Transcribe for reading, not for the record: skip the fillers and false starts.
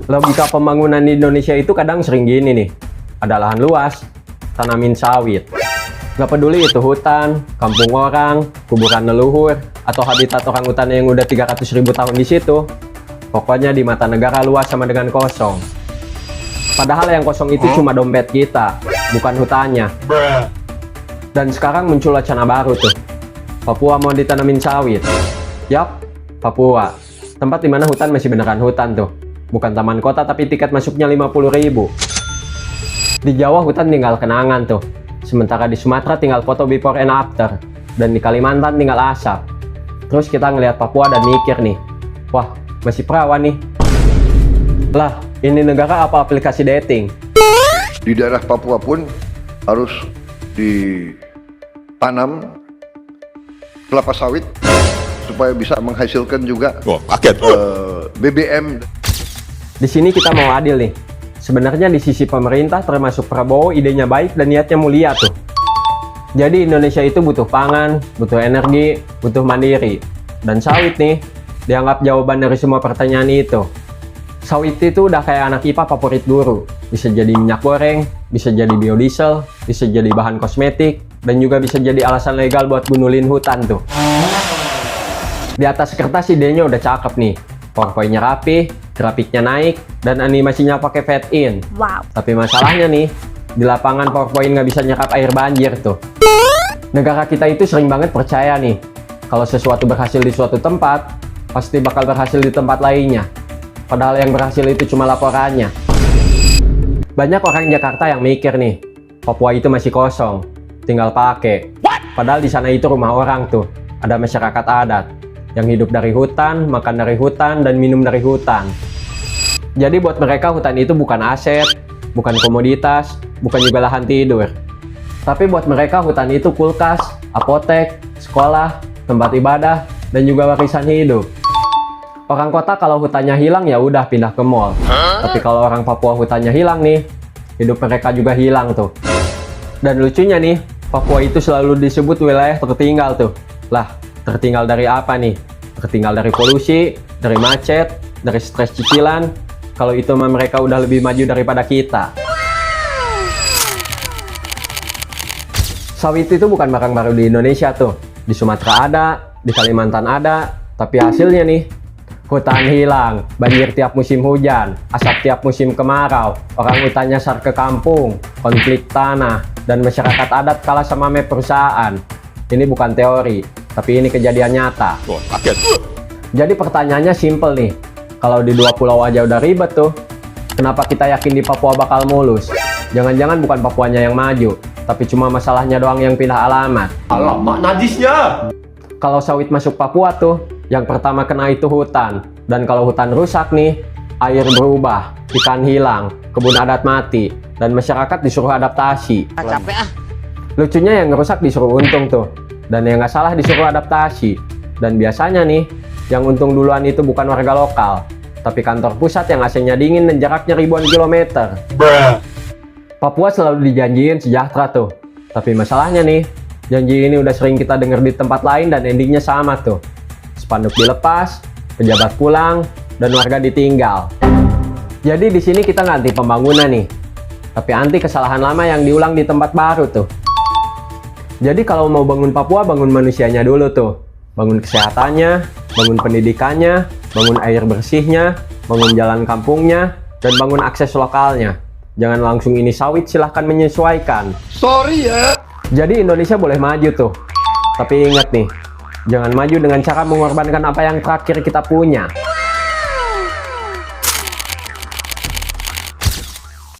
Logika pembangunan di Indonesia itu kadang sering gini nih. Ada lahan luas, tanamin sawit. Nggak peduli itu hutan, kampung orang, kuburan leluhur, atau habitat orang hutan yang udah 300.000 tahun di situ. Pokoknya di mata negara luas sama dengan kosong. Padahal yang kosong itu cuma dompet kita, bukan hutannya. Dan sekarang muncul wacana baru tuh. Papua mau ditanamin sawit. Yap, Papua. Tempat dimana hutan masih beneran hutan tuh. Bukan taman kota tapi tiket masuknya 50.000. Di Jawa hutan tinggal kenangan tuh. Sementara di Sumatera tinggal foto before and after. Dan di Kalimantan tinggal asap. Terus kita ngelihat Papua dan mikir nih. Wah, masih perawan nih. Lah, ini negara apa aplikasi dating? Di daerah Papua pun harus ditanam kelapa sawit supaya bisa menghasilkan juga BBM. Di sini kita mau adil nih. Sebenarnya di sisi pemerintah termasuk Prabowo idenya baik dan niatnya mulia tuh. Jadi Indonesia itu butuh pangan, butuh energi, butuh mandiri. Dan sawit nih dianggap jawaban dari semua pertanyaan itu. Sawit itu udah kayak anak IPA favorit guru. Bisa jadi minyak goreng, bisa jadi biodiesel, bisa jadi bahan kosmetik, dan juga bisa jadi alasan legal buat gunulin hutan tuh. Di atas kertas idenya udah cakep nih. PowerPoint-nya rapi, grafiknya naik, dan animasinya pakai fade in. Wow. Tapi masalahnya nih, di lapangan PowerPoint nggak bisa nyerap air banjir tuh. Negara kita itu sering banget percaya nih, kalau sesuatu berhasil di suatu tempat, pasti bakal berhasil di tempat lainnya. Padahal yang berhasil itu cuma laporannya. Banyak orang Jakarta yang mikir nih, Papua itu masih kosong, tinggal pakai. Padahal di sana itu rumah orang tuh, ada masyarakat adat yang hidup dari hutan, makan dari hutan, dan minum dari hutan. Jadi buat mereka hutan itu bukan aset, bukan komoditas, bukan juga lahan tidur. Tapi buat mereka hutan itu kulkas, apotek, sekolah, tempat ibadah, dan juga warisan hidup. Orang kota kalau hutannya hilang ya udah pindah ke mall. Tapi kalau orang Papua hutannya hilang nih, hidup mereka juga hilang tuh. Dan lucunya nih, Papua itu selalu disebut wilayah tertinggal tuh. Lah, tertinggal dari apa nih? Tertinggal dari polusi, dari macet, dari stres cicilan. Kalau itu mah mereka udah lebih maju daripada kita. Sawit itu bukan barang baru di Indonesia tuh. Di Sumatera ada, di Kalimantan ada. Tapi hasilnya nih, hutan hilang, banjir tiap musim hujan, asap tiap musim kemarau, orang hutan nyasar ke kampung, konflik tanah, dan masyarakat adat kalah sama map perusahaan. Ini bukan teori, tapi ini kejadian nyata. Jadi pertanyaannya simple nih, kalau di 2 pulau aja udah ribet tuh, kenapa kita yakin di Papua bakal mulus? Jangan-jangan bukan Papuanya yang maju, tapi cuma masalahnya doang yang pindah alamat. Alamak najisnya! Kalau sawit masuk Papua tuh, yang pertama kena itu hutan. Dan kalau hutan rusak nih, air berubah, ikan hilang, kebun adat mati, dan masyarakat disuruh adaptasi. Capek ah. Lucunya yang ngerusak disuruh untung tuh. Dan yang nggak salah disuruh adaptasi. Dan biasanya nih, yang untung duluan itu bukan warga lokal, tapi kantor pusat yang AC-nya dingin dan jaraknya ribuan kilometer. Papua selalu dijanjiin sejahtera tuh. Tapi masalahnya nih, janji ini udah sering kita dengar di tempat lain dan endingnya sama tuh. Spanduk dilepas, pejabat pulang, dan warga ditinggal. Jadi di sini kita nggak anti pembangunan nih, tapi anti kesalahan lama yang diulang di tempat baru tuh. Jadi kalau mau bangun Papua, bangun manusianya dulu tuh. Bangun kesehatannya, bangun pendidikannya, bangun air bersihnya, bangun jalan kampungnya, dan bangun akses lokalnya. Jangan langsung ini sawit, silahkan menyesuaikan. Sorry ya. Jadi Indonesia boleh maju tuh. Tapi ingat nih, jangan maju dengan cara mengorbankan apa yang terakhir kita punya.